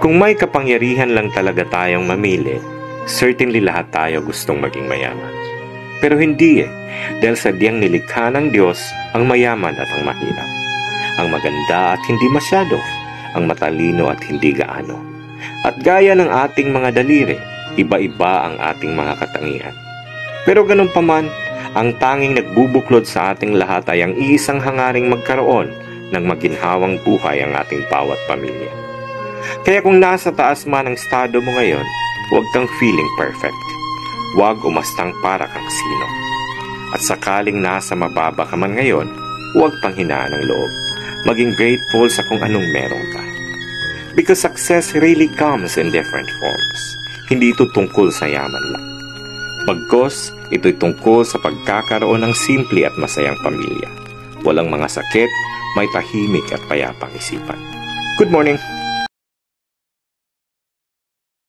Kung may kapangyarihan lang talaga tayong mamili, certainly lahat tayo gustong maging mayaman. Pero hindi dahil sadyang nilikha ng Diyos ang mayaman at ang mahirap, ang maganda at hindi masyado, ang matalino at hindi gaano. At gaya ng ating mga daliri, iba-iba ang ating mga katangian. Pero ganun pa man, ang tanging nagbubuklod sa ating lahat ay ang iisang hangaring magkaroon ng maginhawang buhay ang ating bawat pamilya. Kaya kung nasa taas man ang estado mo ngayon, huwag kang feeling perfect. Huwag umastang para kang sino. At sakaling nasa mababa ka man ngayon, huwag panghinaan ng loob. Maging grateful sa kung anong meron ka. Because success really comes in different forms. Hindi ito tungkol sa yaman lang. Bagkus, ito'y tungkol sa pagkakaroon ng simple at masayang pamilya. Walang mga sakit, may tahimik at payapang isipan. Good morning!